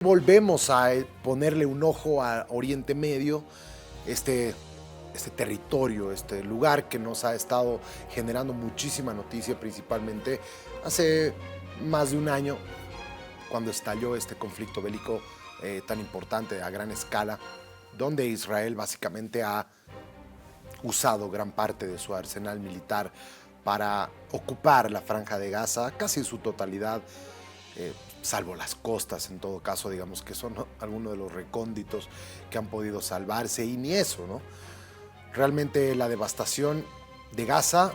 Volvemos a ponerle un ojo a Oriente Medio, este, este territorio, este lugar que nos ha estado generando muchísima noticia, principalmente hace más de un año, cuando estalló este conflicto bélico tan importante a gran escala, donde Israel básicamente ha usado gran parte de su arsenal militar para ocupar la Franja de Gaza, casi en su totalidad, salvo las costas, en todo caso, digamos que son algunos de los recónditos que han podido salvarse, y ni eso, ¿no? Realmente la devastación de Gaza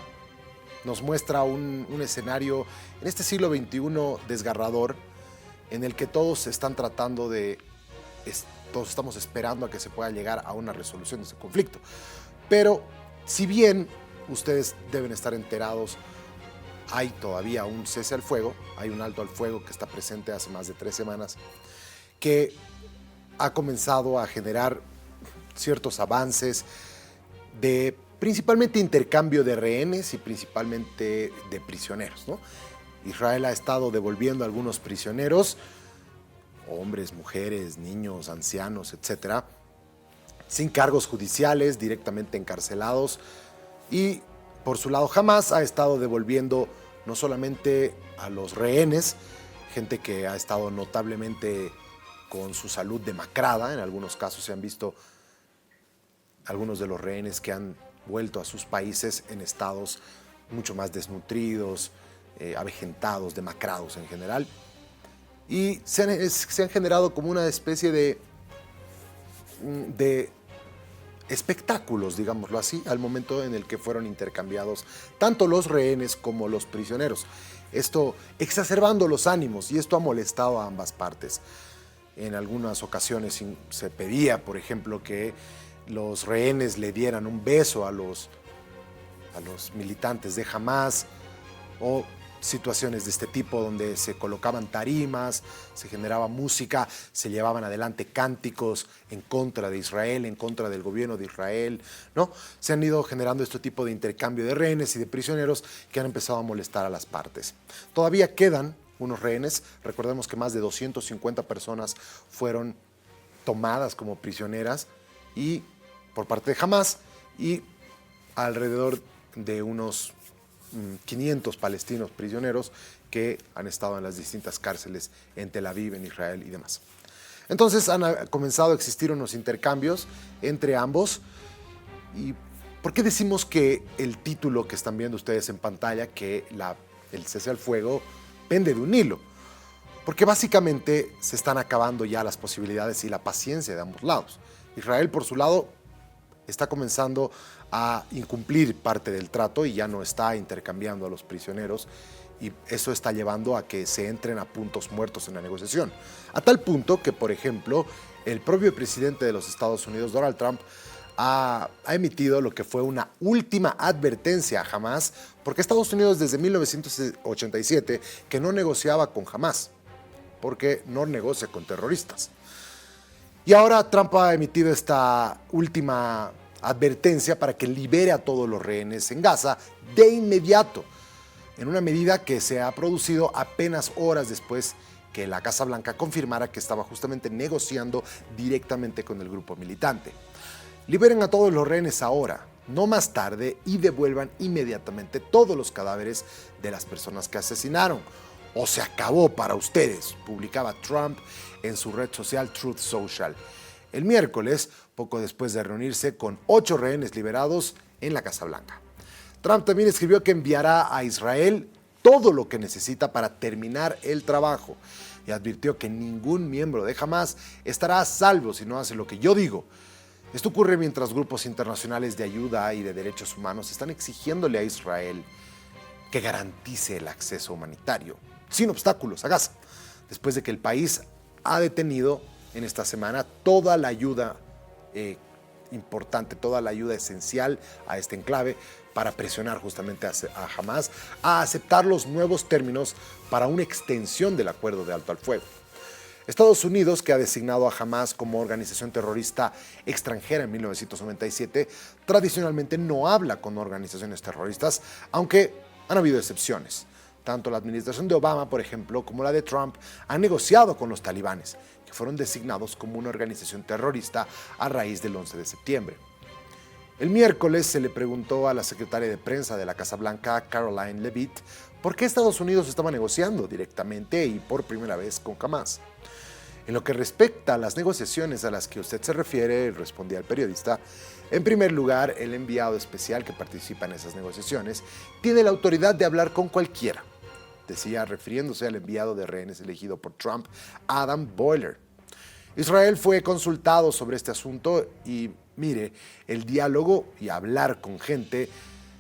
nos muestra un escenario en este siglo XXI desgarrador, en el que todos están tratando de, todos estamos esperando a que se pueda llegar a una resolución de ese conflicto. Pero si bien ustedes deben estar enterados, hay todavía un cese al fuego, hay un alto al fuego que está presente hace más de 3 semanas, que ha comenzado a generar ciertos avances de principalmente intercambio de rehenes y principalmente de prisioneros, ¿no? Israel ha estado devolviendo a algunos prisioneros, hombres, mujeres, niños, ancianos, etcétera, sin cargos judiciales, directamente encarcelados, y por su lado Hamás ha estado devolviendo no solamente a los rehenes, gente que ha estado notablemente con su salud demacrada. En algunos casos se han visto algunos de los rehenes que han vuelto a sus países en estados mucho más desnutridos, avejentados, demacrados en general, y se han generado como una especie de espectáculos, digámoslo así, al momento en el que fueron intercambiados tanto los rehenes como los prisioneros. Esto exacerbando los ánimos, y esto ha molestado a ambas partes. En algunas ocasiones se pedía, por ejemplo, que los rehenes le dieran un beso a los militantes de Hamás, o situaciones de este tipo donde se colocaban tarimas, se generaba música, se llevaban adelante cánticos en contra de Israel, en contra del gobierno de Israel, ¿no? Se han ido generando este tipo de intercambio de rehenes y de prisioneros que han empezado a molestar a las partes. Todavía quedan unos rehenes. Recordemos que más de 250 personas fueron tomadas como prisioneras y por parte de Hamás, y alrededor de unos 500 palestinos prisioneros que han estado en las distintas cárceles en Tel Aviv, en Israel y demás. Entonces han comenzado a existir unos intercambios entre ambos. ¿Y por qué decimos que el título que están viendo ustedes en pantalla, que el cese al fuego pende de un hilo? Porque básicamente se están acabando ya las posibilidades y la paciencia de ambos lados. Israel, por su lado, está comenzando a incumplir parte del trato y ya no está intercambiando a los prisioneros, y eso está llevando a que se entren a puntos muertos en la negociación. A tal punto que, por ejemplo, el propio presidente de los Estados Unidos, Donald Trump, ha emitido lo que fue una última advertencia a Hamás, porque Estados Unidos desde 1987 que no negociaba con Hamás, porque no negocia con terroristas. Y ahora Trump ha emitido esta última advertencia para que libere a todos los rehenes en Gaza de inmediato, en una medida que se ha producido apenas horas después que la Casa Blanca confirmara que estaba justamente negociando directamente con el grupo militante. Liberen a todos los rehenes ahora, no más tarde, y devuelvan inmediatamente todos los cadáveres de las personas que asesinaron, o se acabó para ustedes, publicaba Trump en su red social Truth Social el miércoles, poco después de reunirse con 8 rehenes liberados en la Casa Blanca. Trump también escribió que enviará a Israel todo lo que necesita para terminar el trabajo, y advirtió que ningún miembro de Hamás estará a salvo si no hace lo que yo digo. Esto ocurre mientras grupos internacionales de ayuda y de derechos humanos están exigiéndole a Israel que garantice el acceso humanitario sin obstáculos a Gaza, después de que el país ha detenido en esta semana toda la ayuda importante, toda la ayuda esencial a este enclave, para presionar justamente a Hamás a aceptar los nuevos términos para una extensión del acuerdo de alto al fuego. Estados Unidos, que ha designado a Hamás como organización terrorista extranjera en 1997, tradicionalmente no habla con organizaciones terroristas, aunque han habido excepciones. Tanto la administración de Obama, por ejemplo, como la de Trump han negociado con los talibanes, que fueron designados como una organización terrorista a raíz del 11 de septiembre. El miércoles se le preguntó a la secretaria de prensa de la Casa Blanca, Caroline Leavitt, por qué Estados Unidos estaba negociando directamente y por primera vez con Hamás. En lo que respecta a las negociaciones a las que usted se refiere, respondía el periodista, en primer lugar, el enviado especial que participa en esas negociaciones tiene la autoridad de hablar con cualquiera, decía refiriéndose al enviado de rehenes elegido por Trump, Adam Boehler. Israel fue consultado sobre este asunto y, mire, el diálogo y hablar con gente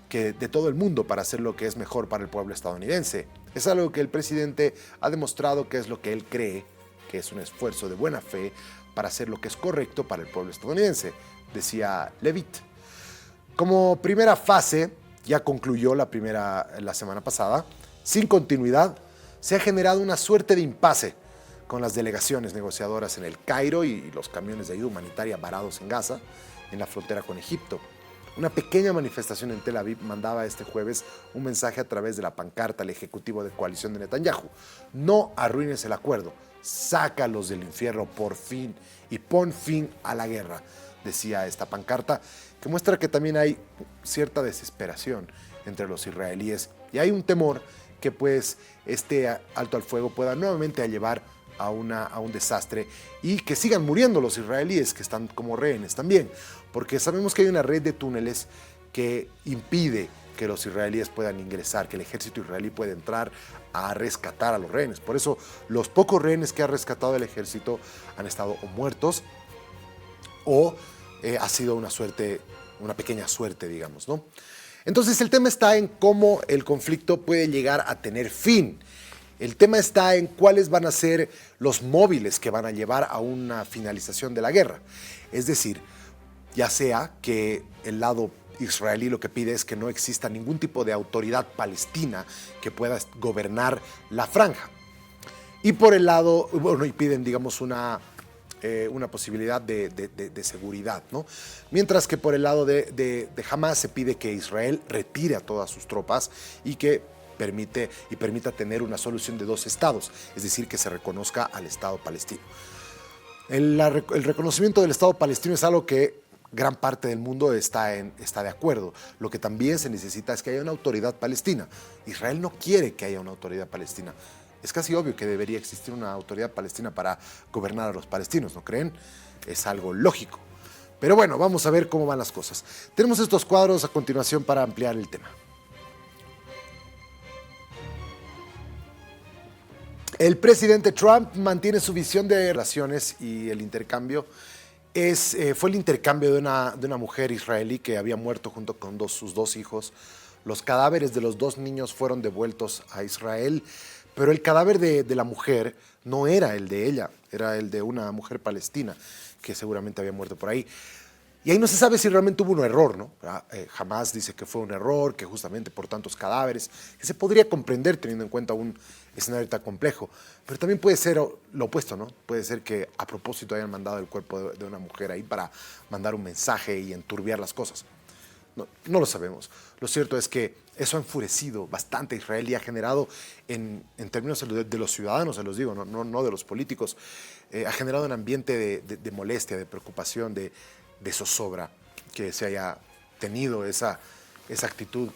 de todo el mundo para hacer lo que es mejor para el pueblo estadounidense es algo que el presidente ha demostrado que es lo que él cree, que es un esfuerzo de buena fe para hacer lo que es correcto para el pueblo estadounidense, decía Leavitt. Como primera fase, ya concluyó la semana pasada, sin continuidad, se ha generado una suerte de impasse con las delegaciones negociadoras en el Cairo y los camiones de ayuda humanitaria varados en Gaza, en la frontera con Egipto. Una pequeña manifestación en Tel Aviv mandaba este jueves un mensaje a través de la pancarta al ejecutivo de coalición de Netanyahu: no arruines el acuerdo, sácalos del infierno por fin y pon fin a la guerra, decía esta pancarta, que muestra que también hay cierta desesperación entre los israelíes y hay un temor que pues este alto al fuego pueda nuevamente llevar a un desastre y que sigan muriendo los israelíes que están como rehenes también, porque sabemos que hay una red de túneles que impide que los israelíes puedan ingresar, que el ejército israelí pueda entrar a rescatar a los rehenes. Por eso los pocos rehenes que ha rescatado el ejército han estado o muertos o ha sido una pequeña suerte, digamos, ¿no? Entonces el tema está en cómo el conflicto puede llegar a tener fin. El tema está en cuáles van a ser los móviles que van a llevar a una finalización de la guerra. Es decir, ya sea que el lado israelí lo que pide es que no exista ningún tipo de autoridad palestina que pueda gobernar la franja. Y por el lado, bueno, y piden, digamos, una posibilidad de seguridad, ¿no? Mientras que por el lado de Hamás se pide que Israel retire a todas sus tropas y que permita tener una solución de dos estados, es decir, que se reconozca al Estado palestino. El reconocimiento del Estado palestino es algo que gran parte del mundo está de acuerdo. Lo que también se necesita es que haya una autoridad palestina. Israel no quiere que haya una autoridad palestina. Es casi obvio que debería existir una autoridad palestina para gobernar a los palestinos, ¿no creen? Es algo lógico. Pero bueno, vamos a ver cómo van las cosas. Tenemos estos cuadros a continuación para ampliar el tema. El presidente Trump mantiene su visión de relaciones y el intercambio fue el intercambio de una mujer israelí que había muerto junto con sus dos hijos. Los cadáveres de los dos niños fueron devueltos a Israel, pero el cadáver de la mujer no era el de ella, era el de una mujer palestina que seguramente había muerto por ahí. Y ahí no se sabe si realmente hubo un error, ¿no? Hamás dice que fue un error, que justamente por tantos cadáveres, que se podría comprender teniendo en cuenta un escenario tan complejo. Pero también puede ser lo opuesto, ¿no? Puede ser que a propósito hayan mandado el cuerpo de una mujer ahí para mandar un mensaje y enturbiar las cosas. No lo sabemos. Lo cierto es que eso ha enfurecido bastante a Israel y ha generado, en términos de los ciudadanos, se los digo, no de los políticos, ha generado un ambiente de molestia, de preocupación, de zozobra, que se haya tenido esa actitud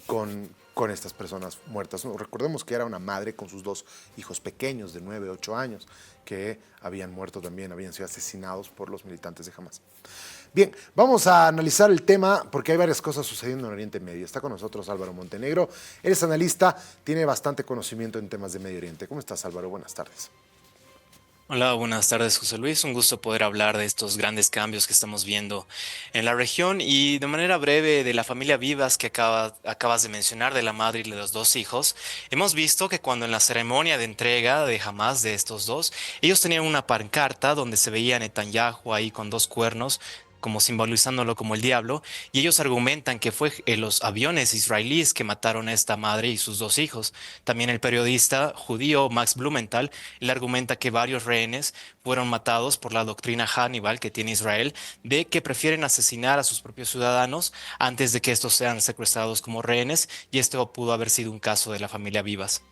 con estas personas muertas. No, recordemos que era una madre con sus dos hijos pequeños de 9, 8 años que habían muerto también, habían sido asesinados por los militantes de Hamás. Bien, vamos a analizar el tema porque hay varias cosas sucediendo en Oriente Medio. Está con nosotros Álvaro Montenegro. Él es analista, tiene bastante conocimiento en temas de Medio Oriente. ¿Cómo estás, Álvaro? Buenas tardes. Hola, buenas tardes, José Luis. Un gusto poder hablar de estos grandes cambios que estamos viendo en la región y de manera breve de la familia Vivas que acabas de mencionar, de la madre y de los dos hijos. Hemos visto que cuando en la ceremonia de entrega de Hamás de estos dos, ellos tenían una pancarta donde se veía a Netanyahu ahí con dos cuernos, como simbolizándolo como el diablo, y ellos argumentan que fue los aviones israelíes que mataron a esta madre y sus dos hijos. También el periodista judío Max Blumenthal, él argumenta que varios rehenes fueron matados por la doctrina Hannibal que tiene Israel, de que prefieren asesinar a sus propios ciudadanos antes de que estos sean secuestrados como rehenes, y esto pudo haber sido un caso de la familia Vivas.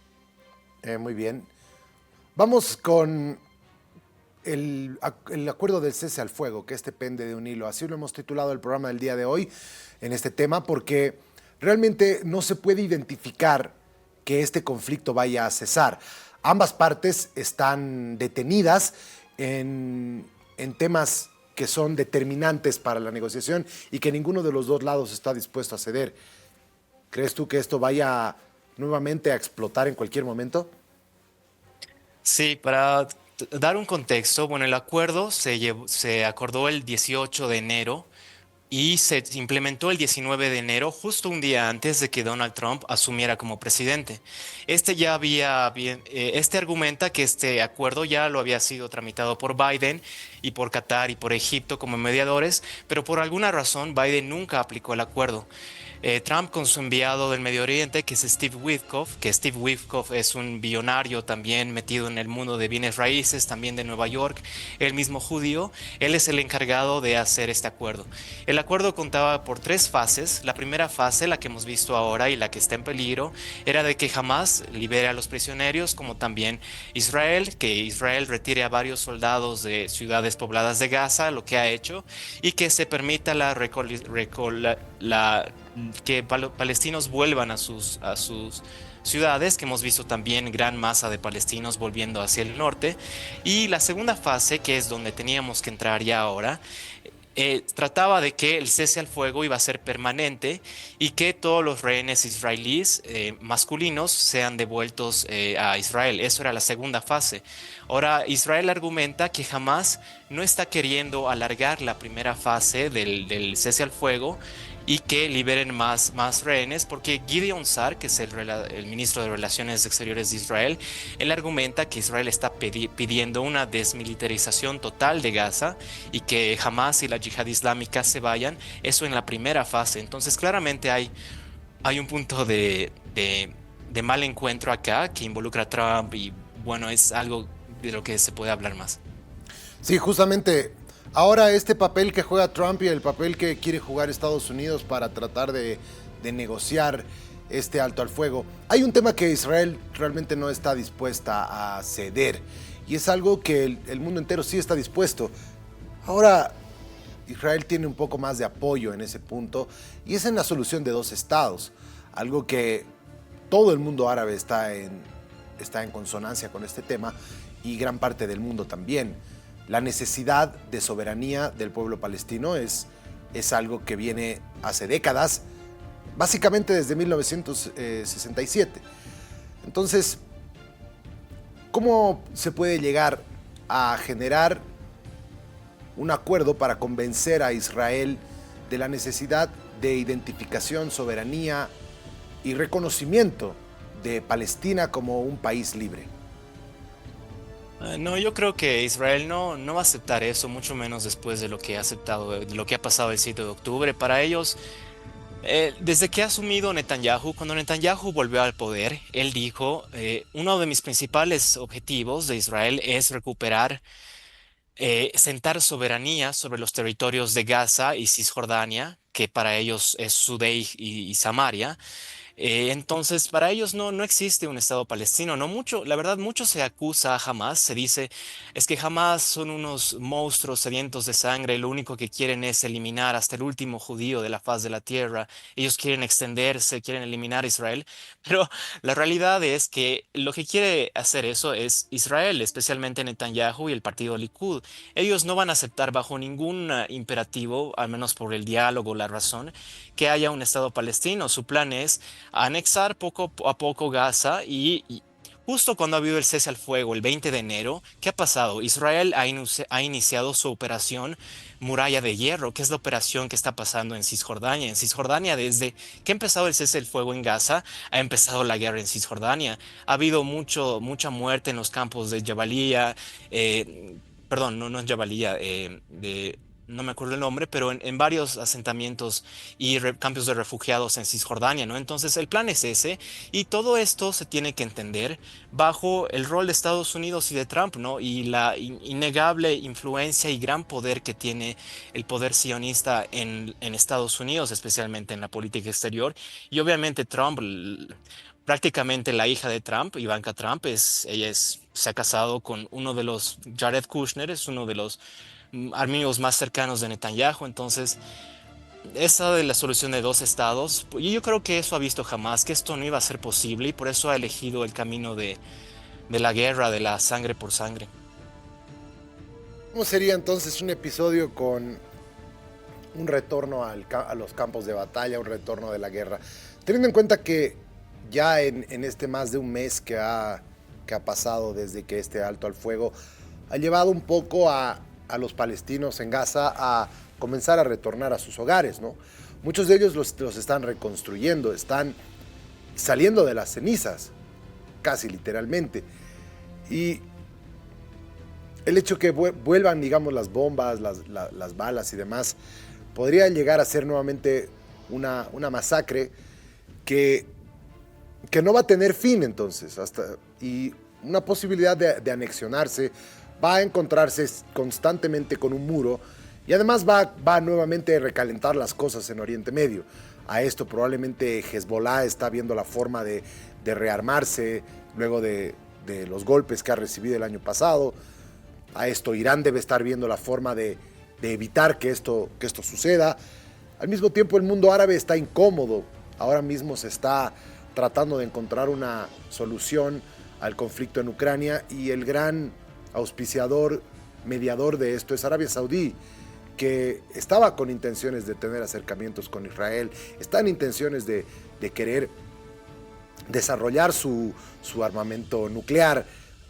Muy bien. Vamos con el acuerdo del cese al fuego, que este pende de un hilo. Así lo hemos titulado el programa del día de hoy en este tema, porque realmente no se puede identificar que este conflicto vaya a cesar. Ambas partes están detenidas en temas que son determinantes para la negociación y que ninguno de los dos lados está dispuesto a ceder. ¿Crees tú que esto vaya nuevamente a explotar en cualquier momento? Sí, para dar un contexto, bueno, el acuerdo se acordó el 18 de enero y se implementó el 19 de enero, justo un día antes de que Donald Trump asumiera como presidente. Este argumenta que este acuerdo ya lo había sido tramitado por Biden y por Qatar y por Egipto como mediadores, pero por alguna razón Biden nunca aplicó el acuerdo. Trump con su enviado del Medio Oriente, que es Steve Witkoff, que Steve Witkoff es un billonario también metido en el mundo de bienes raíces, también de Nueva York, el mismo judío, él es el encargado de hacer este acuerdo. El acuerdo contaba por tres fases. La primera fase, la que hemos visto ahora y la que está en peligro, era de que Hamas libere a los prisioneros, como también Israel, que Israel retire a varios soldados de ciudades pobladas de Gaza, lo que ha hecho, y que se permita que palestinos vuelvan a sus ciudades, que hemos visto también gran masa de palestinos volviendo hacia el norte. Y la segunda fase, que es donde teníamos que entrar ya ahora, trataba de que el cese al fuego iba a ser permanente y que todos los rehenes israelíes masculinos sean devueltos a Israel. Eso era la segunda fase. Ahora, Israel argumenta que jamás no está queriendo alargar la primera fase del cese al fuego y que liberen más rehenes, porque Gideon Sar, que es el ministro de Relaciones Exteriores de Israel, él argumenta que Israel está pidiendo una desmilitarización total de Gaza y que Hamas y la yihad islámica se vayan, eso en la primera fase. Entonces, claramente hay un punto de mal encuentro acá que involucra a Trump y bueno, es algo de lo que se puede hablar más. Sí, justamente ahora este papel que juega Trump y el papel que quiere jugar Estados Unidos para tratar de negociar este alto al fuego. Hay un tema que Israel realmente no está dispuesta a ceder y es algo que el mundo entero sí está dispuesto. Ahora Israel tiene un poco más de apoyo en ese punto y es en la solución de dos estados, algo que todo el mundo árabe está en consonancia con este tema y gran parte del mundo también. La necesidad de soberanía del pueblo palestino es algo que viene hace décadas, básicamente desde 1967. Entonces, ¿cómo se puede llegar a generar un acuerdo para convencer a Israel de la necesidad de identificación, soberanía y reconocimiento de Palestina como un país libre? No, yo creo que Israel no va a aceptar eso, mucho menos después de lo que ha aceptado, de lo que ha pasado el 7 de octubre. Para ellos, desde que ha asumido Netanyahu, cuando Netanyahu volvió al poder, él dijo, uno de mis principales objetivos de Israel es recuperar, sentar soberanía sobre los territorios de Gaza y Cisjordania, que para ellos es Judea y Samaria. Entonces, para ellos no existe un Estado palestino. No mucho, la verdad, mucho se acusa a Hamas. Se dice, es que Hamas son unos monstruos sedientos de sangre. Y lo único que quieren es eliminar hasta el último judío de la faz de la tierra. Ellos quieren extenderse, quieren eliminar a Israel. Pero la realidad es que lo que quiere hacer eso es Israel, especialmente Netanyahu y el partido Likud. Ellos no van a aceptar bajo ningún imperativo, al menos por el diálogo, la razón, que haya un Estado palestino. Su plan es anexar poco a poco Gaza y justo cuando ha habido el cese al fuego, el 20 de enero, ¿qué ha pasado? Israel ha iniciado su operación Muralla de Hierro, que es la operación que está pasando en Cisjordania. En Cisjordania, desde que ha empezado el cese del fuego en Gaza, ha empezado la guerra en Cisjordania. Ha habido mucha muerte en los campos de Jabalía, perdón, no es Jabalía, no me acuerdo el nombre, pero en varios asentamientos y campos de refugiados en Cisjordania, ¿no? Entonces el plan es ese y todo esto se tiene que entender bajo el rol de Estados Unidos y de Trump, ¿no? Y la innegable influencia y gran poder que tiene el poder sionista en Estados Unidos, especialmente en la política exterior. Y obviamente Trump prácticamente la hija de Trump, Ivanka Trump, se ha casado con uno de los, Jared Kushner, es uno de los amigos más cercanos de Netanyahu. Entonces, esa de la solución de dos estados, y yo creo que eso ha visto jamás, que esto no iba a ser posible y por eso ha elegido el camino de la guerra, de la sangre por sangre. ¿Cómo sería entonces un episodio con un retorno a los campos de batalla, un retorno de la guerra? Teniendo en cuenta que ya en este más de un mes que ha pasado desde que este alto al fuego ha llevado un poco a los palestinos en Gaza a comenzar a retornar a sus hogares, ¿no? Muchos de ellos los están reconstruyendo, están saliendo de las cenizas, casi literalmente. Y el hecho que vuelvan, digamos, las bombas, las balas y demás, podría llegar a ser nuevamente una masacre que, que no va a tener fin entonces, y una posibilidad de anexionarse, va a encontrarse constantemente con un muro y además va nuevamente a recalentar las cosas en Oriente Medio. A esto probablemente Hezbollah está viendo la forma de rearmarse luego de los golpes que ha recibido el año pasado. A esto Irán debe estar viendo la forma de evitar que esto suceda. Al mismo tiempo el mundo árabe está incómodo. Ahora mismo se está tratando de encontrar una solución al conflicto en Ucrania y el gran auspiciador, mediador de esto es Arabia Saudí, que estaba con intenciones de tener acercamientos con Israel, está en intenciones de querer desarrollar su armamento nuclear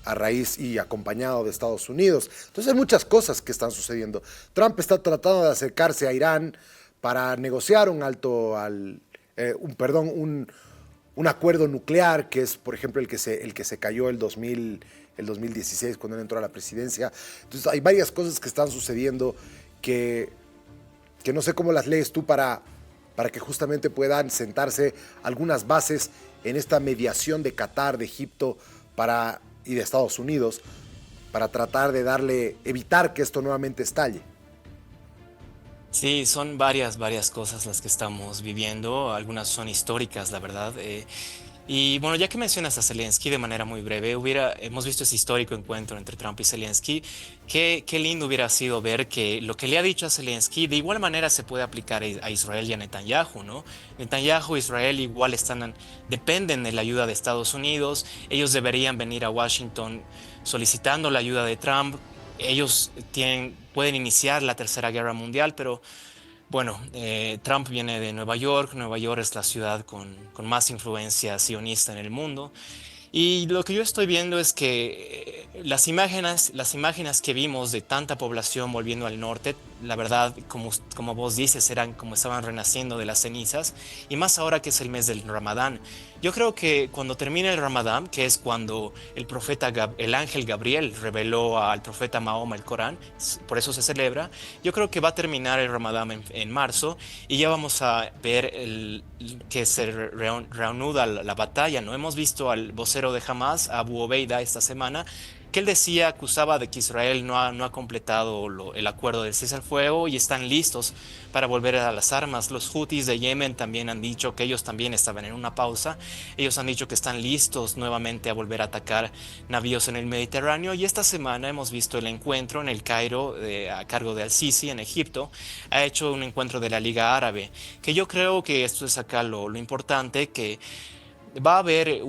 a raíz y acompañado de Estados Unidos. Entonces hay muchas cosas que están sucediendo. Trump está tratando de acercarse a Irán para negociar un acuerdo nuclear, que es, por ejemplo, el que se cayó el 2016 cuando él entró a la presidencia. Entonces hay varias cosas que están sucediendo que no sé cómo las lees tú para que justamente puedan sentarse algunas bases en esta mediación de Qatar, de Egipto y de Estados Unidos para tratar de evitar que esto nuevamente estalle. Sí, son varias cosas las que estamos viviendo. Algunas son históricas, la verdad. Y bueno, ya que mencionas a Zelensky de manera muy breve, hemos visto ese histórico encuentro entre Trump y Zelensky. Qué lindo hubiera sido ver que lo que le ha dicho a Zelensky de igual manera se puede aplicar a Israel y a Netanyahu, ¿no? Netanyahu e Israel igual dependen de la ayuda de Estados Unidos. Ellos deberían venir a Washington solicitando la ayuda de Trump. Ellos pueden iniciar la Tercera Guerra Mundial, pero bueno, Trump viene de Nueva York. Nueva York es la ciudad con más influencia sionista en el mundo. Y lo que yo estoy viendo es que las imágenes que vimos de tanta población volviendo al norte, la verdad, como vos dices, eran como estaban renaciendo de las cenizas, y más ahora que es el mes del Ramadán. Yo creo que cuando termine el Ramadán, que es cuando el ángel Gabriel reveló al profeta Mahoma el Corán, por eso se celebra, yo creo que va a terminar el Ramadán en marzo y ya vamos a ver que se reanuda la batalla, ¿no? Hemos visto al vocero de Hamas, Abu Obeida, esta semana, que él acusaba de que Israel no ha completado el acuerdo del cese al fuego y están listos para volver a las armas. Los Houthis de Yemen también han dicho que ellos también estaban en una pausa. Ellos han dicho que están listos nuevamente a volver a atacar navíos en el Mediterráneo. Y esta semana hemos visto el encuentro en el Cairo a cargo de Al-Sisi en Egipto. Ha hecho un encuentro de la Liga Árabe, que yo creo que esto es acá lo importante, que va a haber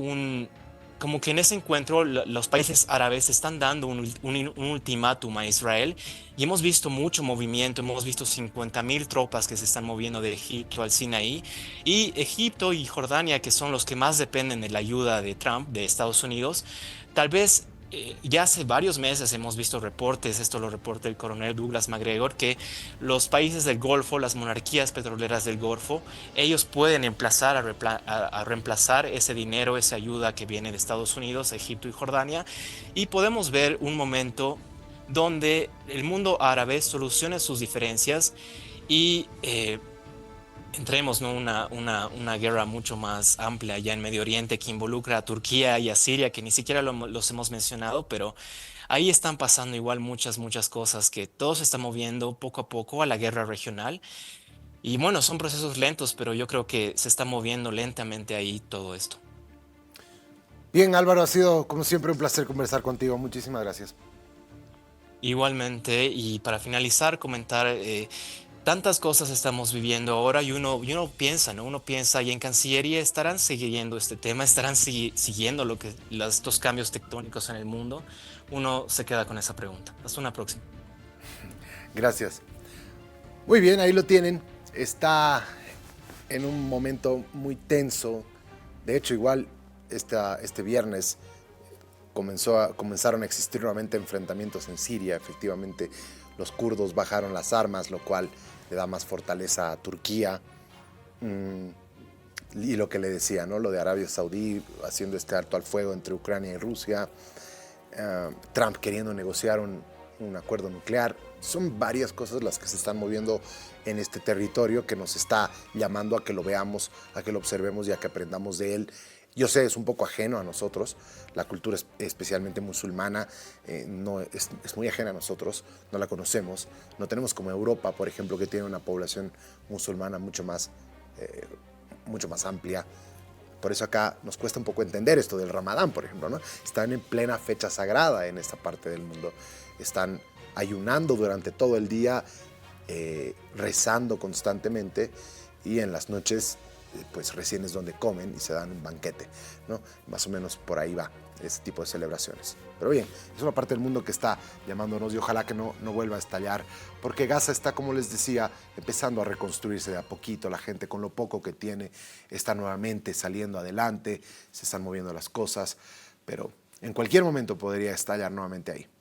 como que en ese encuentro los países árabes están dando un ultimátum a Israel, y hemos visto mucho movimiento. Hemos visto 50.000 tropas que se están moviendo de Egipto al Sinaí, y Egipto y Jordania, que son los que más dependen de la ayuda de Trump, de Estados Unidos. Tal vez ya hace varios meses hemos visto reportes, esto lo reporta el coronel Douglas MacGregor, que los países del Golfo, las monarquías petroleras del Golfo, ellos pueden a reemplazar ese dinero, esa ayuda que viene de Estados Unidos, Egipto y Jordania, y podemos ver un momento donde el mundo árabe solucione sus diferencias y entremos, ¿no? Una guerra mucho más amplia ya en Medio Oriente, que involucra a Turquía y a Siria, que ni siquiera los hemos mencionado, pero ahí están pasando igual muchas cosas, que todo se está moviendo poco a poco a la guerra regional. Y bueno, son procesos lentos, pero yo creo que se está moviendo lentamente ahí todo esto. Bien, Álvaro, ha sido como siempre un placer conversar contigo. Muchísimas gracias. Igualmente, y para finalizar, comentar, tantas cosas estamos viviendo ahora y uno piensa, ¿no? Uno piensa, y en Cancillería estarán siguiendo este tema, estarán siguiendo estos cambios tectónicos en el mundo. Uno se queda con esa pregunta. Hasta una próxima. Gracias. Muy bien, ahí lo tienen. Está en un momento muy tenso. De hecho, igual este viernes comenzaron a existir nuevamente enfrentamientos en Siria. Efectivamente, los kurdos bajaron las armas, lo cual le da más fortaleza a Turquía. Y lo que le decía, ¿no? Lo de Arabia Saudí haciendo este alto al fuego entre Ucrania y Rusia. Trump queriendo negociar un acuerdo nuclear. Son varias cosas las que se están moviendo en este territorio que nos está llamando a que lo veamos, a que lo observemos y a que aprendamos de él. Yo sé, es un poco ajeno a nosotros, la cultura especialmente musulmana no, es muy ajena a nosotros, no la conocemos, no tenemos como Europa, por ejemplo, que tiene una población musulmana mucho más amplia. Por eso acá nos cuesta un poco entender esto del Ramadán, por ejemplo, ¿no? Están en plena fecha sagrada en esta parte del mundo. Están ayunando durante todo el día, rezando constantemente y en las noches, pues recién es donde comen y se dan un banquete, ¿no? Más o menos por ahí va ese tipo de celebraciones. Pero bien, es una parte del mundo que está llamándonos y ojalá que no vuelva a estallar, porque Gaza está, como les decía, empezando a reconstruirse de a poquito. La gente con lo poco que tiene está nuevamente saliendo adelante, se están moviendo las cosas, pero en cualquier momento podría estallar nuevamente ahí.